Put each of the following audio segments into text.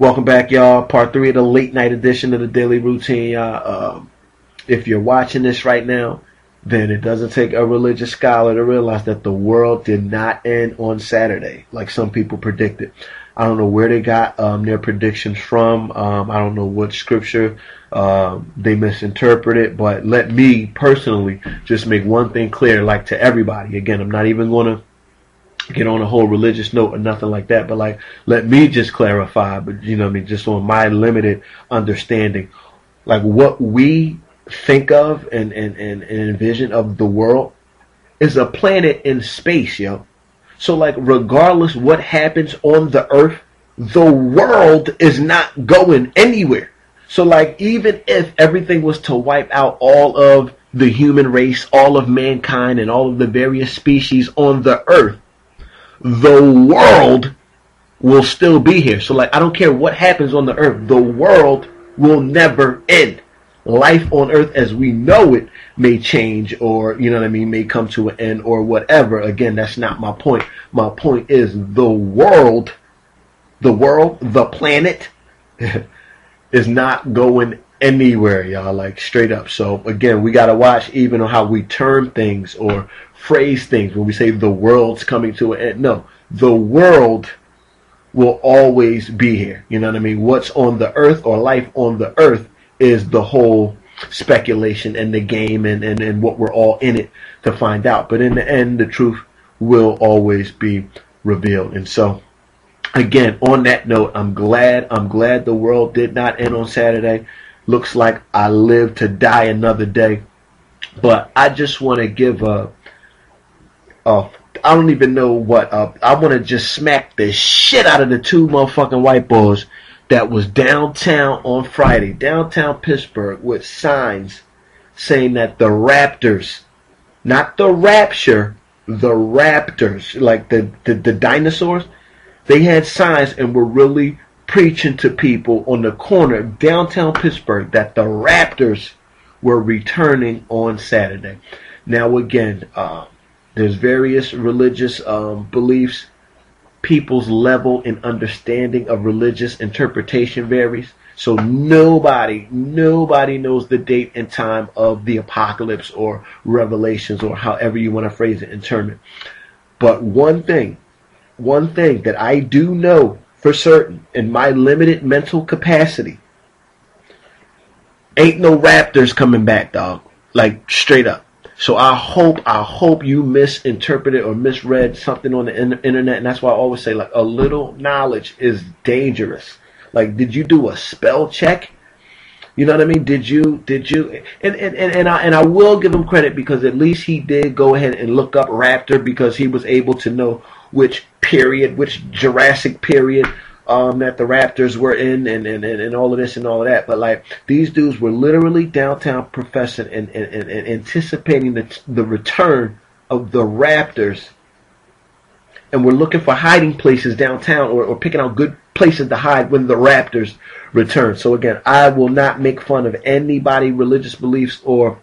Welcome back, y'all. Part 3 of the late night edition of the Daily Routine, y'all. If you're watching this right now, then it doesn't take a religious scholar to realize that the world did not end on Saturday, like some people predicted. I don't know where they got their predictions from. I don't know what scripture they misinterpreted, but let me personally just make one thing clear, like to everybody. Again, I'm not even going to get on a whole religious note or nothing like that, but like, let me just clarify, but you know what I mean, just on my limited understanding, like what we think of and envision of the world is a planet in space, yo. So like, regardless what happens on the earth, the world is not going anywhere. So like, even if everything was to wipe out all of the human race, all of mankind, and all of the various species on the earth, the world will still be here. So like, I don't care what happens on the earth, the world will never end. Life on earth as we know it may change, or you know what I mean, may come to an end or whatever. Again, that's not my point. My point is the planet is not going anywhere, y'all, like straight up. So again, we got to watch even on how we term things or phrase things when we say the world's coming to an end. No, the world will always be here. You know what I mean? What's on the earth or life on the earth is the whole speculation and the game and what we're all in it to find out. But in the end, the truth will always be revealed. And so, again, on that note, I'm glad the world did not end on Saturday. Looks like I live to die another day. But I just want to give I don't even know what, I want to just smack the shit out of the two motherfucking white boys that was downtown on Friday, downtown Pittsburgh, with signs saying that the Raptors, not the Rapture, the Raptors, like the dinosaurs, they had signs and were really preaching to people on the corner of downtown Pittsburgh that the Raptors were returning on Saturday. Now again, there's various religious beliefs. People's level and understanding of religious interpretation varies. So nobody knows the date and time of the apocalypse or revelations or however you want to phrase it and term it. But one thing that I do know for certain in my limited mental capacity, ain't no Raptors coming back, dog. Like straight up. So I hope you misinterpreted or misread something on the internet, and that's why I always say, like, a little knowledge is dangerous. Like, did you do a spell check? You know what I mean? Did you? And I will give him credit because at least he did go ahead and look up Raptor because he was able to know which Jurassic period that the Raptors were in and all of this and all of that. But like, these dudes were literally downtown professing and anticipating the return of the Raptors, and we're looking for hiding places downtown or picking out good places to hide when the Raptors return. So again, I will not make fun of anybody's religious beliefs or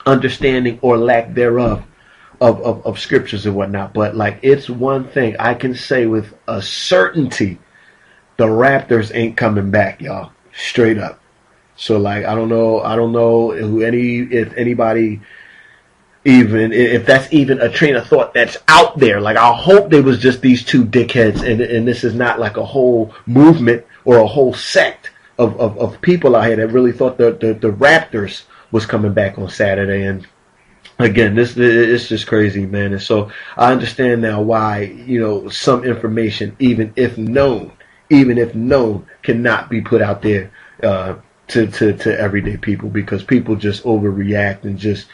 understanding or lack thereof of scriptures and whatnot. But like, it's one thing I can say with a certainty: the Raptors ain't coming back, y'all. Straight up. So like, I don't know if anybody even, if that's even a train of thought that's out there. Like, I hope they was just these two dickheads and this is not like a whole movement or a whole sect of people out here that really thought the Raptors was coming back on Saturday. And again, it's just crazy, man. And so I understand now why, you know, some information, even if known, cannot be put out there to everyday people, because people just overreact and just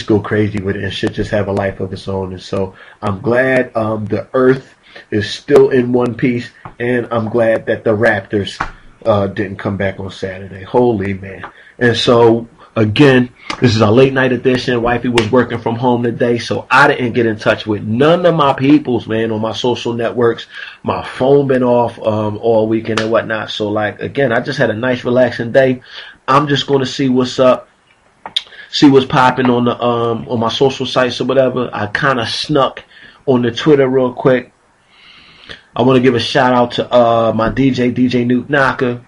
go crazy with it and shit just have a life of its own. And so I'm glad the earth is still in one piece, and I'm glad that the Raptors didn't come back on Saturday. Holy man. And so again, this is a late night edition. Wifey was working from home today, so I didn't get in touch with none of my peoples, man, on my social networks. My phone been off all weekend and whatnot. So like, again, I just had a nice relaxing day. I'm just going to see what's up, see what's popping on the on my social sites or whatever. I kind of snuck on the Twitter real quick. I want to give a shout out to my DJ Newt Naka,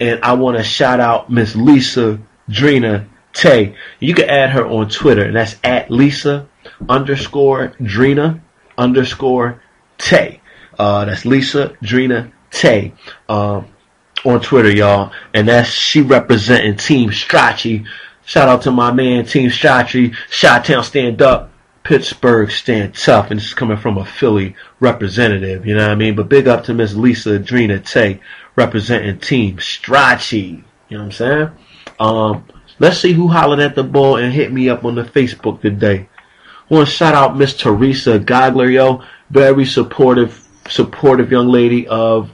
and I want to shout out Miss Lisa Drina Tay. You can add her on Twitter, and that's at Lisa _Drina _Tay. That's Lisa Drina Tay on Twitter, y'all, and that's she representing Team Strachey. Shout out to my man Team Strachey. Chi-Town stand up, Pittsburgh stand tough, and this is coming from a Philly representative, you know what I mean? But big up to Miss Lisa Drina Tay representing Team Strachey. You know what I'm saying? Let's see who hollered at the ball and hit me up on the Facebook today. I want to shout out Miss Teresa Gagler, yo. Very supportive young lady of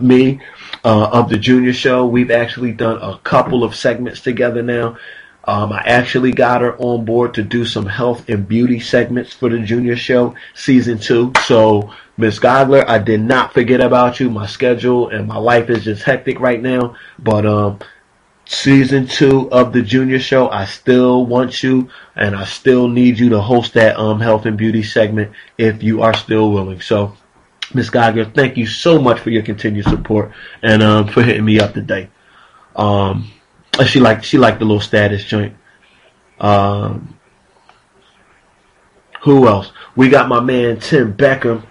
me, of the Junior Show. We've actually done a couple of segments together now. I actually got her on board to do some health and beauty segments for the Junior Show Season 2. So, Miss Gagler, I did not forget about you. My schedule and my life is just hectic right now. But Season 2 of the Junior Show, I still want you, and I still need you to host that health and beauty segment if you are still willing. So, Miss Gagler, thank you so much for your continued support and for hitting me up today. She liked the little status joint. Who else? We got my man Tim Beckham,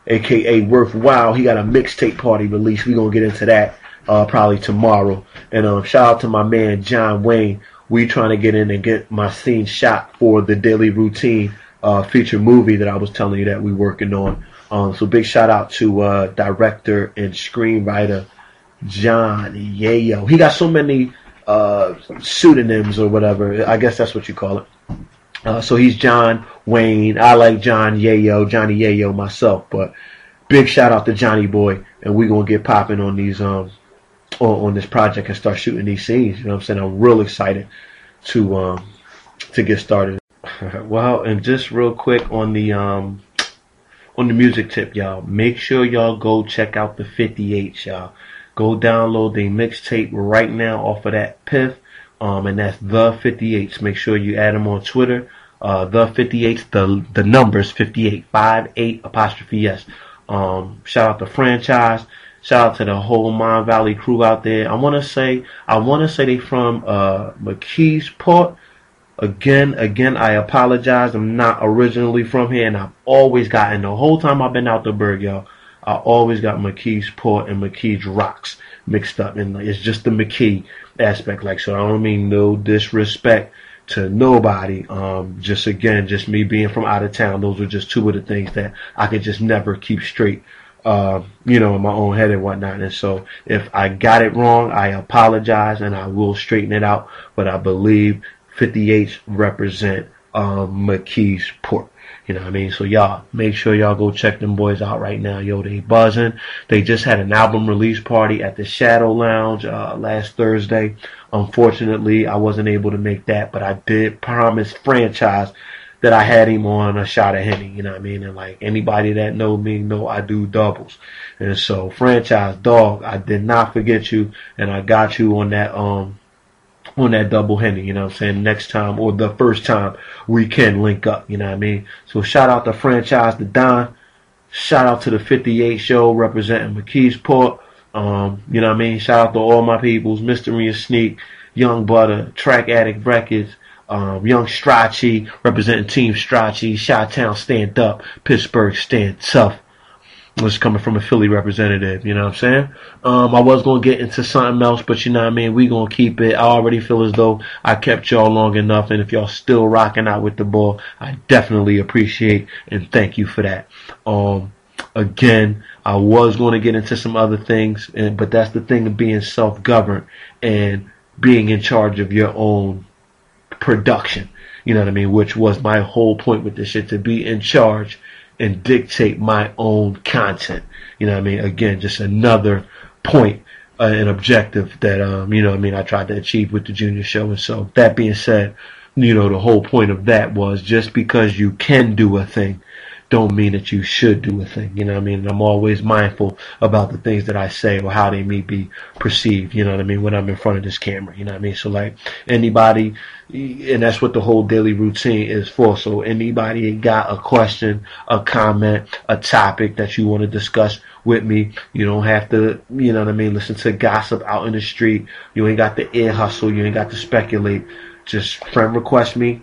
aka Worthwhile. He got a mixtape party release. We're gonna get into that probably tomorrow. And shout out to my man John Wayne. We trying to get in and get my scene shot for the Daily Routine feature movie that I was telling you that we working on. So big shout out to director and screenwriter John Yayo. He got so many pseudonyms or whatever. I guess that's what you call it. So he's John Wayne. I like John Yayo, Johnny Yayo myself. But big shout out to Johnny Boy, and we're gonna get popping on these on this project and start shooting these scenes. You know what I'm saying? I'm real excited to get started. Well, and just real quick on the music tip, y'all. Make sure y'all go check out the 58s, y'all. Go download the mixtape right now off of that Piff, and that's the 58s. Make sure you add them on Twitter. The 58s, the numbers 58, 58 apostrophe S. Shout out to Franchise. Shout out to the whole Mon Valley crew out there. I want to say they from McKeesport. Again, I apologize. I'm not originally from here, and I've always gotten, the whole time I've been out the Berg, y'all, I always got McKeesport and McKees Rocks mixed up. And it's just the McKee aspect. Like, so I don't mean no disrespect to nobody. Just me being from out of town. Those are just two of the things that I could just never keep straight, in my own head and whatnot. And so if I got it wrong, I apologize and I will straighten it out. But I believe 58 represent McKeesport. You know what I mean? So y'all, make sure y'all go check them boys out right now. Yo, they buzzing. They just had an album release party at the Shadow Lounge last Thursday. Unfortunately, I wasn't able to make that, but I did promise Franchise that I had him on a shot of Henny. You know what I mean? And like anybody that know me know I do doubles. And so Franchise, dog, I did not forget you, and I got you on that double Henny, you know what I'm saying? Next time, or the first time, we can link up, you know what I mean? So shout out to Franchise, to Don. Shout out to the 58 show representing McKeesport. You know what I mean? Shout out to all my peoples, Mystery and Sneak, Young Butter, Track Addict Records, Young Strachey, representing Team Strachey, Chi-Town stand up, Pittsburgh stand tough. Was coming from a Philly representative, you know what I'm saying? I was going to get into something else, but you know what I mean? We going to keep it. I already feel as though I kept y'all long enough, and if y'all still rocking out with the ball, I definitely appreciate and thank you for that. Again, I was going to get into some other things, but that's the thing of being self-governed and being in charge of your own production, you know what I mean? Which was my whole point with this shit, to be in charge and dictate my own content. You know what I mean? Again, just another point, an objective that, I tried to achieve with the Junior Show. And so that being said, the whole point of that was just because you can do a thing don't mean that you should do a thing. You know what I mean? I'm always mindful about the things that I say or how they may be perceived. You know what I mean? When I'm in front of this camera. You know what I mean? So like anybody, and that's what the whole daily routine is for. So anybody got a question, a comment, a topic that you want to discuss with me, you don't have to, you know what I mean, listen to gossip out in the street. You ain't got the ear hustle. You ain't got to speculate. Just friend request me.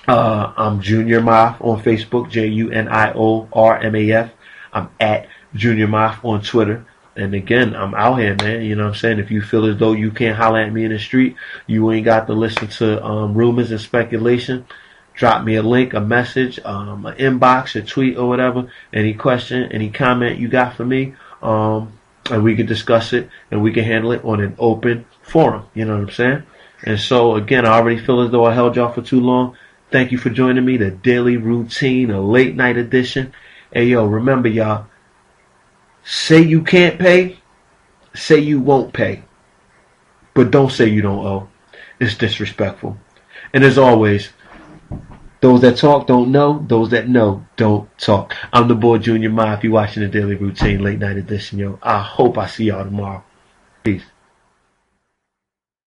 I'm Junior Maf on Facebook, JUNIORMAF. I'm at Junior Maf on Twitter. And again, I'm out here, man. You know what I'm saying? If you feel as though you can't holler at me in the street, you ain't got to listen to rumors and speculation. Drop me a link, a message, an inbox, a tweet, or whatever. Any question, any comment you got for me, and we can discuss it and we can handle it on an open forum. You know what I'm saying? And so again, I already feel as though I held y'all for too long. Thank you for joining me, the Daily Routine, a late night edition. Hey, yo, remember, y'all, say you can't pay, say you won't pay, but don't say you don't owe. It's disrespectful. And as always, those that talk don't know, those that know don't talk. I'm the boy Junior Ma. If you're watching the Daily Routine, late night edition, yo, I hope I see y'all tomorrow. Peace.